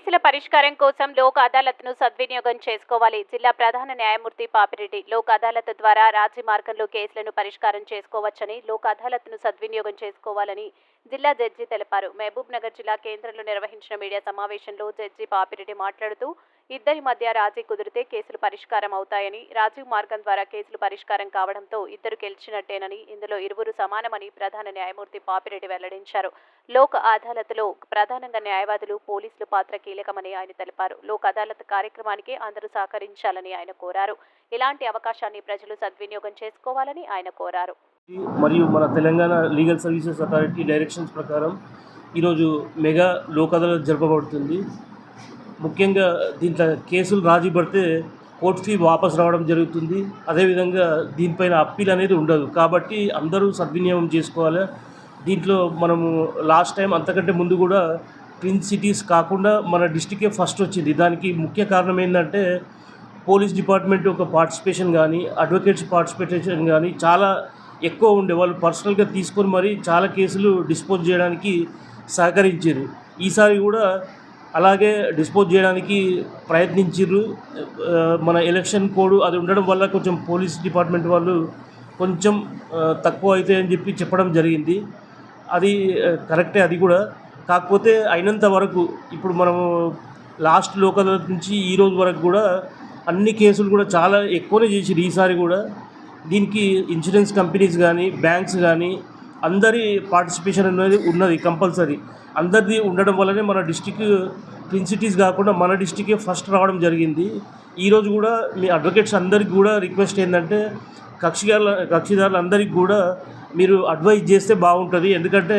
కేసుల పరిష్కారం కోసం లోక్ అదాలత్ను సద్వినియోగం చేసుకోవాలి. జిల్లా ప్రధాన న్యాయమూర్తి పాపిరెడ్డి లోక్ అదాలత్ ద్వారా రాజీ మార్గంలో కేసులను పరిష్కారం చేసుకోవచ్చని, లోక్ అదాలత్ను సద్వినియోగం చేసుకోవాలని జిల్లా జడ్జి తెలిపారు. మహబూబ్ నగర్ జిల్లా కేంద్రంలో నిర్వహించిన మీడియా సమావేశంలో జడ్జి పాపిరెడ్డి మాట్లాడుతూ, ఇద్దరి మధ్య రాజీ కుదిరితే కేసులు పరిష్కారం అవుతాయని, రాజీ మార్గం ద్వారా కేసులు పరిష్కారం కావడంతో ఇద్దరు గెలిచినట్టేనని, ఇందులో ఇరువురు సమానమని ప్రధాన న్యాయమూర్తి పాపిరెడ్డి వెల్లడించారు. లోక్ అదాలత్లో ప్రధానంగా న్యాయవాదులు, పోలీసులు పాత్ర కీలకమని ఆయన తెలిపారు. లోక్ అదాలత్ కార్యక్రమానికి అందరూ సహకరించాలని ఆయన కోరారు. ఇలాంటి అవకాశాన్ని ప్రజలు సద్వినియోగం చేసుకోవాలని ఆయన కోరారు. మరియు మన Telangana legal services authority directions ప్రకారం ఈరోజు మెగా లోక్ అదాలత్ జరపబడుతుంది. ముఖ్యంగా దీంట్లో కేసులు రాజీ పడితే కోర్టు ఫీ వాపసు రావడం జరుగుతుంది. అదేవిధంగా దీనిపైన అప్పీల్ అనేది ఉండదు. కాబట్టి అందరూ సద్వినియోగం చేసుకోవాలి. దీంట్లో మనము లాస్ట్ టైం అంతకంటే ముందు కూడా ట్విన్ సిటీస్ కాకుండా మన డిస్టికే ఫస్ట్ వచ్చింది. దానికి ముఖ్య కారణం ఏంటంటే పోలీస్ డిపార్ట్మెంట్ ఒక పార్టిసిపేషన్ కానీ, అడ్వకేట్స్ పార్టిసిపేషన్ కానీ చాలా ఎక్కువ ఉండే. వాళ్ళు పర్సనల్గా తీసుకొని మరి చాలా కేసులు డిస్పోజ్ చేయడానికి సహకరించారు. ఈసారి కూడా అలాగే డిస్పోజ్ చేయడానికి ప్రయత్నించారు. మన ఎలక్షన్ కోడ్ అది ఉండడం వల్ల కొంచెం పోలీస్ డిపార్ట్మెంట్ వాళ్ళు కొంచెం తక్కువ అవుతాయి అని చెప్పడం జరిగింది. అది కరెక్టే. అది కూడా కాకపోతే అయినంత వరకు ఇప్పుడు మనము లాస్ట్ లోక్ అదాలత్ నుంచి ఈ రోజు వరకు కూడా అన్ని కేసులు కూడా చాలా ఎక్కువనే చేసిరు. ఈసారి కూడా దీనికి ఇన్సూరెన్స్ కంపెనీస్ కానీ, బ్యాంక్స్ కానీ అందరి పార్టిసిపేషన్ అనేది ఉన్నది కంపల్సరీ. అందరిది ఉండడం వల్లనే మన డిస్టిక్ ట్విన్ సిటీస్ కాకుండా మన డిస్టికే ఫస్ట్ రావడం జరిగింది. ఈరోజు కూడా మీ అడ్వకేట్స్ అందరికి కూడా రిక్వెస్ట్ ఏంటంటే కక్షిదారులందరికీ కూడా మీరు అడ్వైజ్ చేస్తే బాగుంటుంది. ఎందుకంటే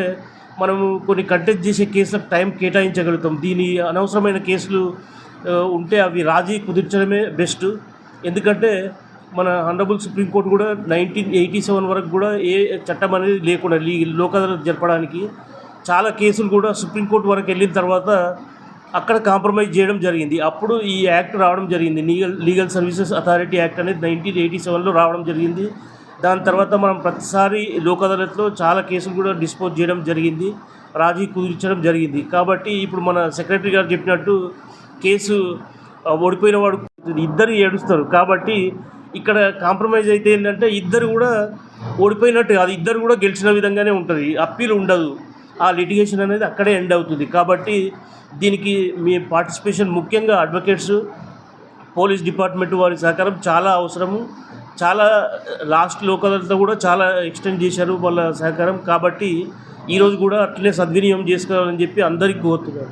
మనము కొన్ని కంటెస్ట్ చేసే కేసులకు టైం కేటాయించగలుగుతాం. దీని అనవసరమైన కేసులు ఉంటే అవి రాజీ కుదిర్చడమే బెస్ట్. ఎందుకంటే మన ఆనరబుల్ సుప్రీంకోర్టు కూడా 1987 వరకు కూడా ఏ చట్టం అనేది లేకుండా లోక్ అదాలత్ జరపడానికి చాలా కేసులు కూడా సుప్రీంకోర్టు వరకు వెళ్ళిన తర్వాత అక్కడ కాంప్రమైజ్ చేయడం జరిగింది. అప్పుడు ఈ యాక్ట్ రావడం జరిగింది. లీగల్ సర్వీసెస్ అథారిటీ యాక్ట్ అనేది 1987లో రావడం జరిగింది. దాని తర్వాత మనం ప్రతిసారి లోక్ అదాలత్లో చాలా కేసులు కూడా డిస్పోజ్ చేయడం జరిగింది, రాజీ కుదిర్చడం జరిగింది. కాబట్టి ఇప్పుడు మన సెక్రటరీ గారు చెప్పినట్టు కేసు ఓడిపోయిన వాడు ఇద్దరు ఏడుస్తారు. కాబట్టి ఇక్కడ కాంప్రమైజ్ అయితే ఏంటంటే ఇద్దరు కూడా ఓడిపోయినట్టు కాదు, ఇద్దరు కూడా గెలిచిన విధంగానే ఉంటుంది. అప్పీల్ ఉండదు. ఆ లిటిగేషన్ అనేది అక్కడే ఎండ్ అవుతుంది. కాబట్టి దీనికి మీ పార్టిసిపేషన్ ముఖ్యంగా అడ్వకేట్స్, పోలీస్ డిపార్ట్మెంట్ వారి సహకారం చాలా అవసరము. చాలా లాస్ట్ లోక్ అదాలత్లో కూడా చాలా ఎక్స్టెండ్ చేశారు వాళ్ళ సహకారం. కాబట్టి ఈరోజు కూడా అట్లనే సద్వినియోగం చేసుకోవాలని చెప్పి అందరికీ కోరుతున్నారు.